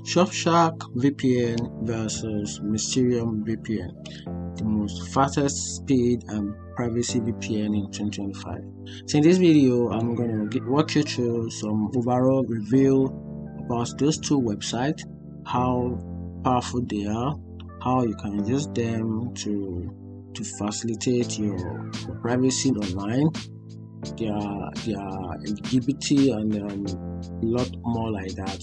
SurfsharkVPN versus Mysterium VPN, the most fastest speed and privacy VPN in 2025. So in this video, I'm going to walk you through some overall review about those two websites, how powerful they are, how you can use them to facilitate your privacy online, their LGBT and a lot more like that.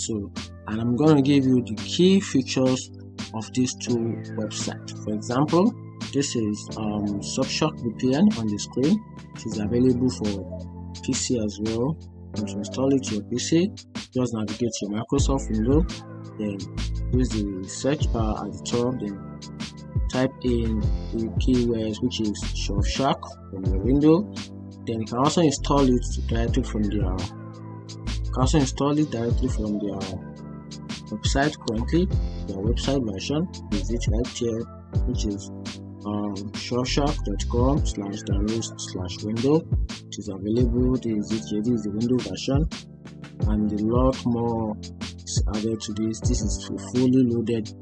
And I'm going to give you the key features of these two websites. For example, this is SurfsharkVPN on the screen. It is available for PC as well. You can install it to your PC. Just navigate to your Microsoft window, then use the search bar at the top, then type in the keywords, which is Surfshark from your window. Then you can also install it directly from their website. Currently their website version is it right here, which is surfshark.com/downloads/window. It is available. This is the window version, and a lot more is added to this. This is a fully loaded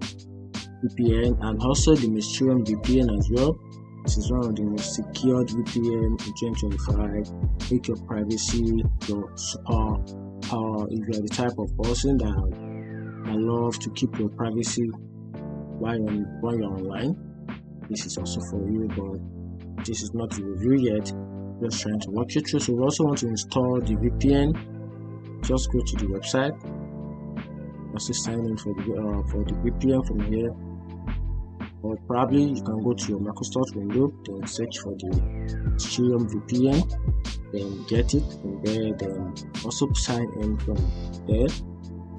VPN, and also the Mysterium VPN as well. This is one of the most secured VPN in 2025. Make your privacy your superpower. If you are the type of person that love to keep your privacy while you're online, this is also for you. But this is not the review yet. Just trying to walk you through. So we also want to install the VPN. Just go to the website. Also sign in for the VPN from here. Or probably you can go to your Microsoft window, then search for the Mysterium VPN, then get it from there, then also sign in from there.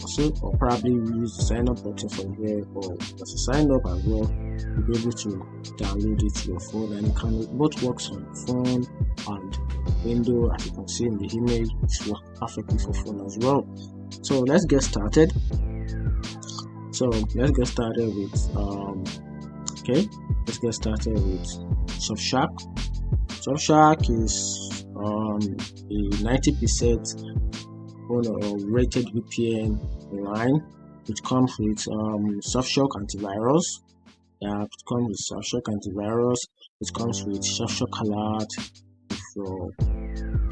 Also, or probably use the sign up button from here, or just sign up as well. You'll be able to download it to your phone, and it can both works on phone and window. As you can see in the image, it works perfectly for phone as well. So let's get started. Let's get started with Surfshark. Surfshark is a 90% rated VPN online. It comes with Surfshark antivirus. It comes with Surfshark antivirus. It comes with Surfshark alert if your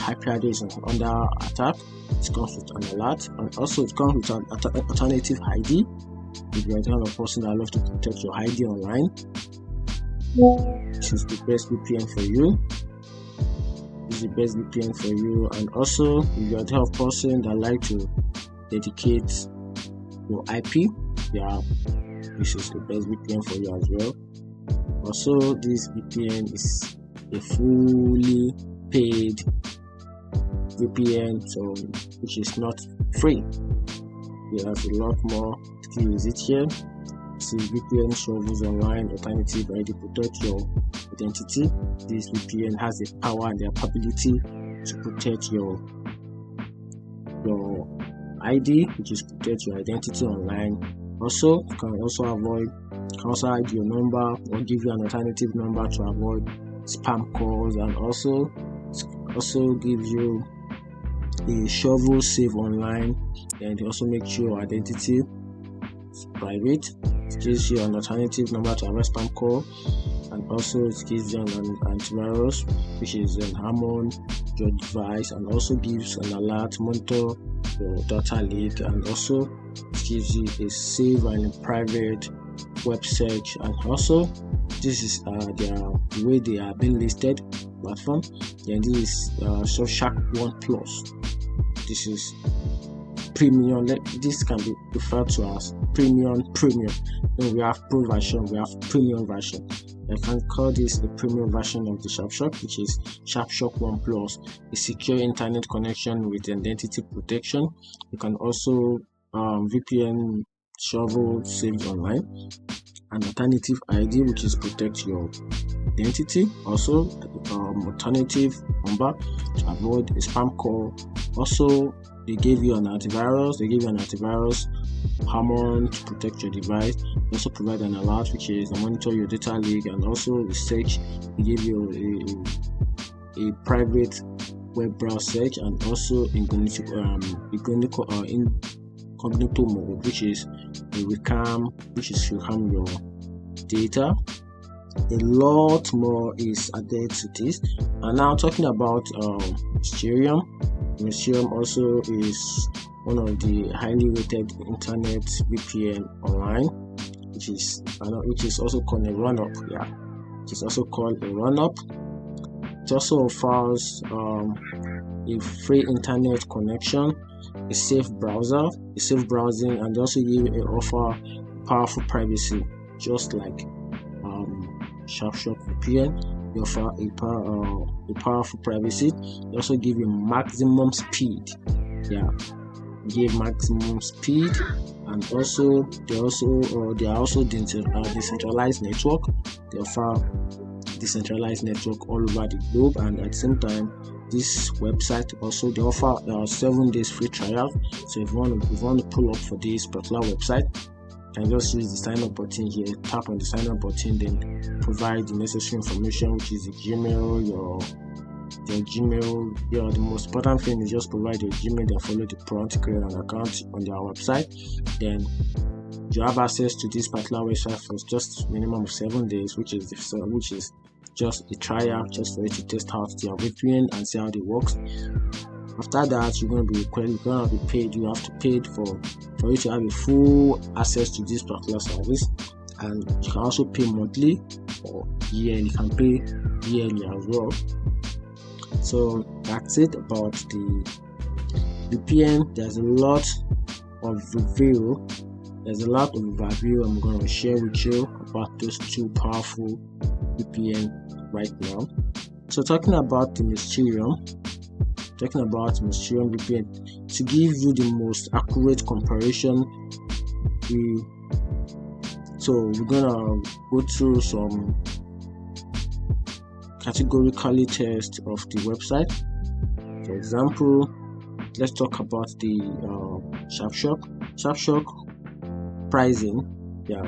IP address is under attack. It comes with an alert, and also it comes with an alternative ID. If you are the kind of person that loves to protect your ID online, this is the best VPN for you. And also, if you are the type of person that like to dedicate your IP, this is the best VPN for you as well. Also, this VPN is a fully paid VPN, which is not free. There's a lot more to use it here. See, VPN servers online alternative ID protect your identity. This VPN has the power and the capability to protect your ID, which is protect your identity online. Also, you can also hide your number or give you an alternative number to avoid spam calls, and also gives you a shovel save online, and it also makes your identity private. It gives you an alternative number to avoid spam call, and also it gives you an antivirus, which is harmon your device, and also gives an alert, monitor your data leak, and also it gives you a safe and private web search. And also this is the way they are being listed platform. And this is Surfshark 1 Plus. This is premium. This can be referred to as premium. Then we have pro version, we have premium version. I can call this the premium version of the Surfshark, which is Surfshark 1 Plus, a secure internet connection with identity protection. You can also VPN shovel saved online, an alternative ID, which is protect your identity. Also alternative number to avoid a spam call. Also, they give you an antivirus. Harmon to protect your device. They also provide an alert, which is to monitor your data leak, and also research. They give you a private web browser search, and also incognito mode, which is recam your data. A lot more is added to this. And now talking about Mysterium. Mysterium also is one of the highly rated internet VPN online, which is also called a run-up. Yeah, it is also called a run-up. It also offers a free internet connection, a safe browsing, and they also offer powerful privacy, just like SurfsharkVPN. They offer a powerful privacy. They also give you maximum speed. Yeah, give maximum speed, and also they are also decentralized network. They offer decentralized network all over the globe, and at the same time, this website also they offer 7 days free trial. So if you want to pull up for this particular website, you can just use the sign up button here. Tap on the sign up button, then provide the necessary information, which is the Gmail, your Gmail. The most important thing is just provide your Gmail, then follow the prompt, create an account on their website. Then you have access to this particular website for just minimum of 7 days, which is just a trial, just for you to test out their VPN and see how it works. After that, you're gonna be paid. You have to pay for you to have a full access to this particular service, and you can also pay monthly or yearly. You can pay yearly as well. So that's it about the VPN. There's a lot of review. I'm going to share with you about those 2 powerful VPN right now. So talking about Mysterium VPN, to give you the most accurate comparison, we're gonna go through some categorically test of the website. For example, let's talk about the SurfShark pricing. Yeah,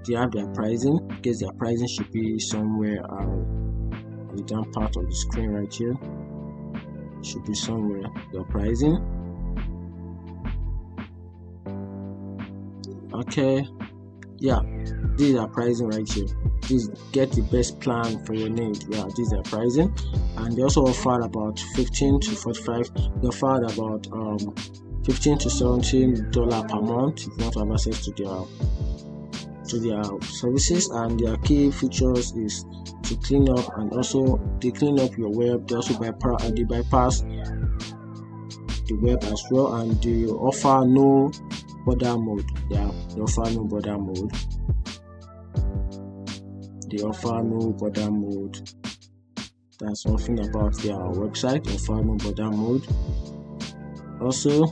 they have their pricing. Because their pricing should be somewhere on the down part of the screen right here. Should be somewhere their pricing. Okay, yeah, these are pricing right here. Please get the best plan for your need. Yeah, these are pricing, and they also offer about 15 to 45. They offer about $15 to $17 per month if you want to have access to their services. And their key features is to clean up, and also they clean up your web. They also bypass the web as well, and they offer no border mode. Yeah, they offer no border mode. That's something about their website. They offer no border mode. Also,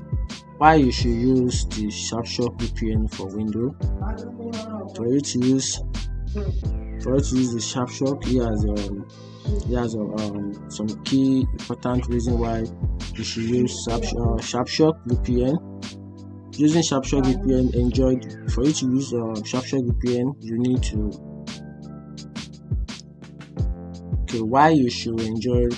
why you should use the SurfsharkVPN for Windows. For you to use the SurfShark, he has some key important reason why you should use SurfsharkVPN. Using SurfsharkVPN, for you to use SurfsharkVPN, you need to. Okay, why you should you use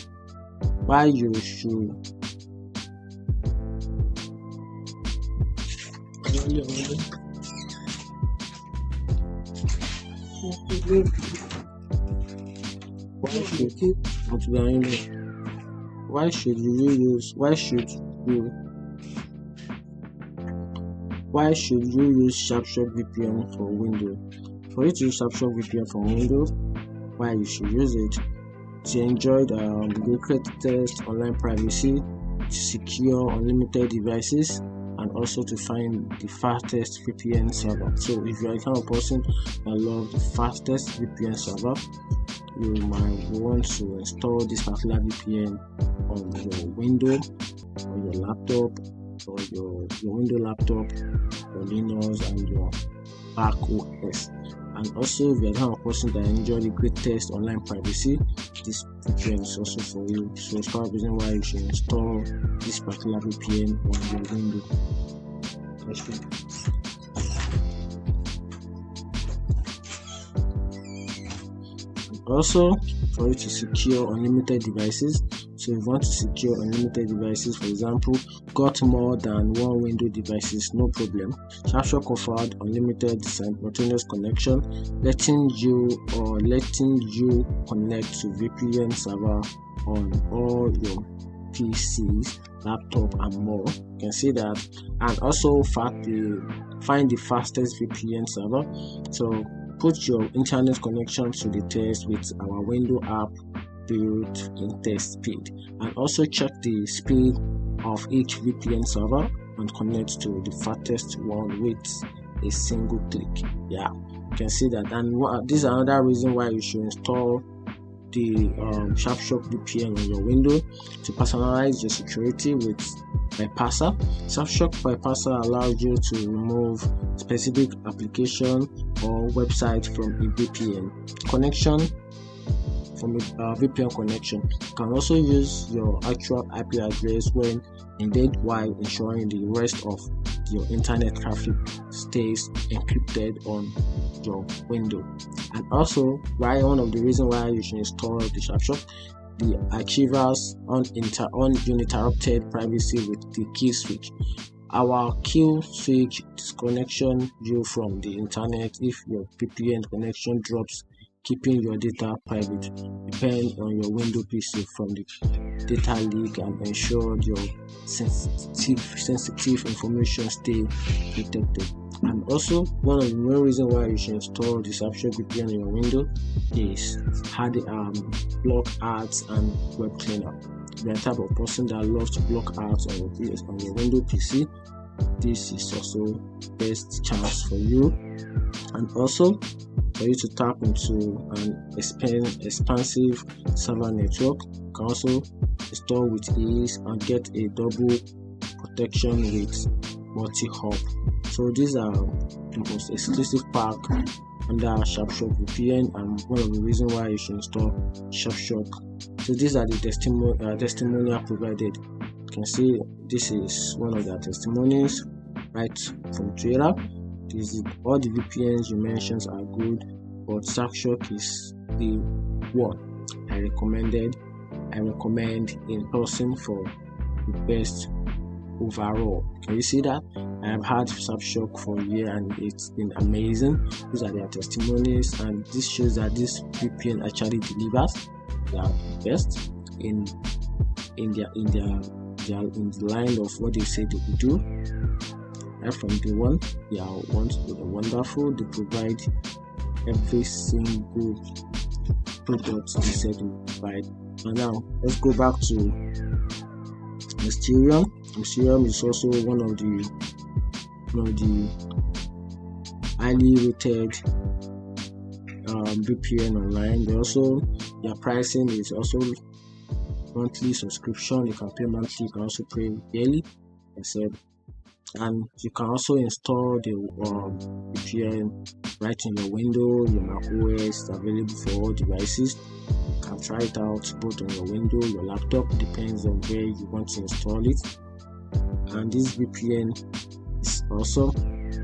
SurfsharkVPN for Windows? For you to use SurfsharkVPN for Windows, why you should use it? To enjoy the great test online privacy, to secure unlimited devices, and also to find the fastest VPN server. So if you are the kind of person that loves the fastest VPN server, you might want to install this particular VPN on your Windows, or your laptop, or your Windows laptop, your Linux, and your Mac OS. And also, if you're the kind of person that enjoy the great test online privacy, this VPN is also for you. So it's part of the reason why you should install this particular VPN on your Windows. Also, for you to secure unlimited devices, So if you want to secure unlimited devices, for example, got more than one window devices, no problem. SurfShark offered unlimited simultaneous connection, letting you connect to VPN server on all your PCs, laptop, and more. You can see that, and also find the fastest VPN server. So put your internet connection to the test with our window app built in test speed, and also check the speed of each VPN server and connect to the fastest one with a single click. Yeah, you can see that. And this is another reason why you should install the SurfsharkVPN on your window to personalize your security with bypasser. SurfShark bypasser allows you to remove specific application or website from a VPN connection. VPN connection. You can also use your actual IP address when indeed, while ensuring the rest of your internet traffic stays encrypted on your window. And also, one of the reasons why you should install the SurfShark, the achievers uninterrupted privacy with the kill switch. Our kill switch disconnection you from the internet if your VPN connection drops, keeping your data private. Depend on your window PC from the data leak and ensure your sensitive information stay protected. And also, one of the main reasons why you should install the SurfsharkVPN on your window is block ads and web cleaner. If you're the type of person that loves to block ads on your window PC, this is also best chance for you. And also, for you to tap into an expansive server network, you can also install with ease and get a double protection with multi-hop. So these are the most exclusive pack under SurfsharkVPN, and one of the reasons why you should install SurfShark. So these are the testimonial provided. You can see this is one of their testimonies right from Twitter. All the VPNs you mentioned are good, but SurfShark is the one I recommend in person for the best overall. Can you see that? I have had SurfShark for a year and it's been amazing. These are their testimonies, and this shows that this VPN actually delivers. They are the best in the line of what they say they will do. Right from day one, they are wonderful. They provide every single product they said they will provide. And now let's go back to Mysterium. Mysterium is also one of the highly rated VPN online. Their pricing is also monthly subscription. You can pay monthly, you can also pay yearly, I said. And you can also install the VPN right in your window, your Mac OS. Available for all devices. You can try it out both on your window, your laptop, depends on where you want to install it. And this VPN is also,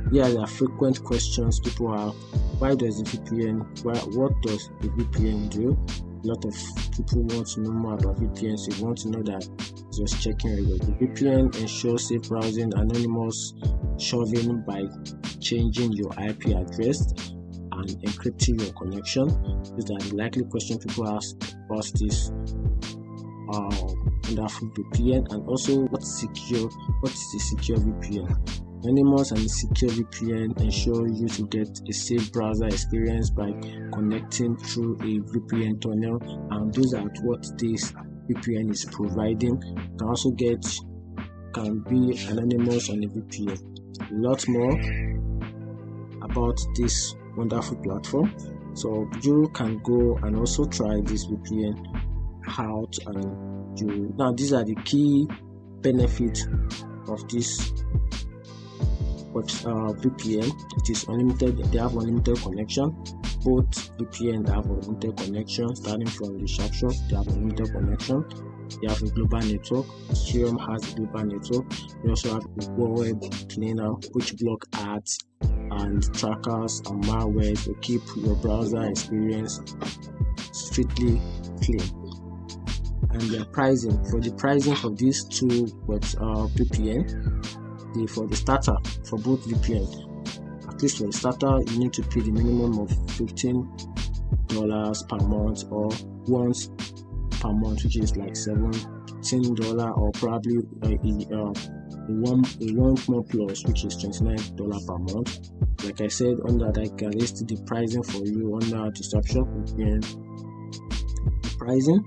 there are frequent questions people have. Why does the VPN, what does the VPN do? A lot of people want to know more about VPN, so you want to know that, just checking it. The VPN ensures safe browsing, anonymous shoving by changing your IP address and encrypting your connection. These are the likely questions people ask about this wonderful VPN. And also, what is a secure VPN? Anonymous and secure VPN ensure you to get a safe browser experience by connecting through a VPN tunnel, and those are what this VPN is providing. You can also can be anonymous on a VPN. A lot more about this wonderful platform, so you can go and also try this VPN out. And now these are the key benefits of this VPN. It is unlimited. They have unlimited connection. Both VPN have unlimited connection. Starting from the SurfShark, they have unlimited connection. They have a global network. Mysterium has a global network. They also have a web cleaner which block ads and trackers and malware to keep your browser experience strictly clean. and their pricing. For the pricing for these two VPN, for the starter for both VPN, at least for the starter, you need to pay the minimum of $15 per month or once per month, which is like $17, or probably a one more plus, which is $29 per month. Like I said, under that I can list the pricing for you under the SurfsharkVPN pricing.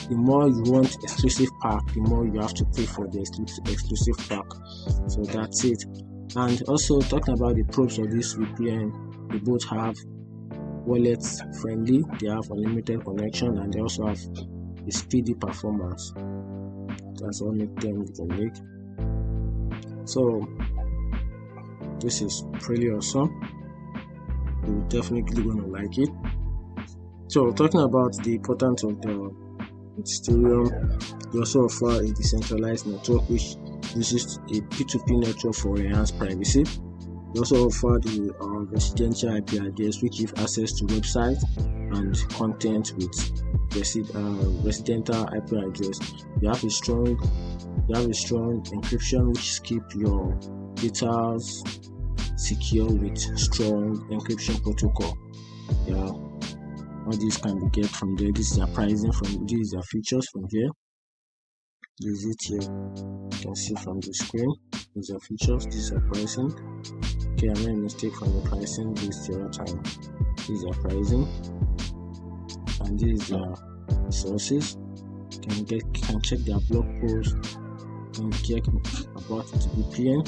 The more you want exclusive pack, the more you have to pay for the exclusive pack. So that's it. And also talking about the pros of this VPN, they both have wallet friendly, they have unlimited connection, and they also have a speedy performance. That's all make them unique. So this is pretty awesome. You're definitely gonna like it. So talking about the importance of the Mysterium, they also offer a decentralized network which uses a P2P network for enhanced privacy. They also offer the residential IP address, which gives access to websites and content with residential IP address. You have a strong encryption which keep your data secure with strong encryption protocol. Yeah, all these can be get from there. This is their pricing from these are features from here. This is it here. You can see from the screen. These are features. These are pricing. Okay, I made a mistake from the pricing. This is the other time. These are pricing, and these are sources. You can check their blog post. You can check about the VPN.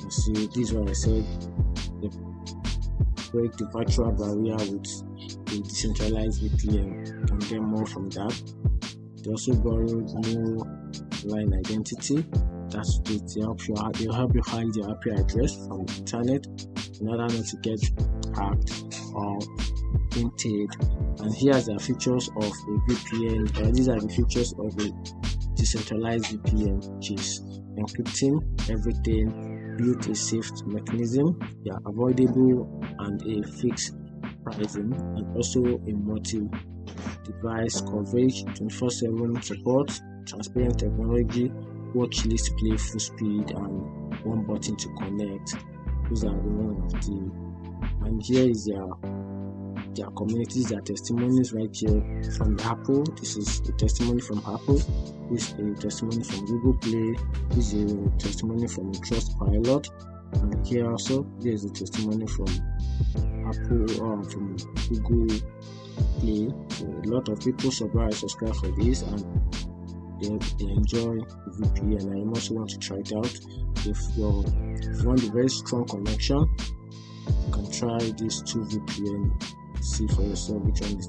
You see, this is what I said. They break the virtual barrier with a decentralized VPN. You can get more from that. They also borrowed new line identity. That's it. They'll help you hide your IP address from the internet in order not to get hacked or hinted. And here's the features of a VPN. These are the features of a decentralized VPN, which is encrypting everything, built a safe mechanism, they are avoidable, and a fixed pricing, and also a multi-device coverage, 24/7 support, transparent technology, watch list play full speed, and one button to connect. These are the one of the, and here is their communities, their testimonies right here from Apple. This is a testimony from Apple. This is a testimony from Google Play. This is a testimony from Trustpilot, and here also there is a testimony from Apple from Google Play. So a lot of people subscribe for this, and they enjoy VPN. And you also want to try it out. If you want a very strong connection, you can try these two VPN. See for yourself which one is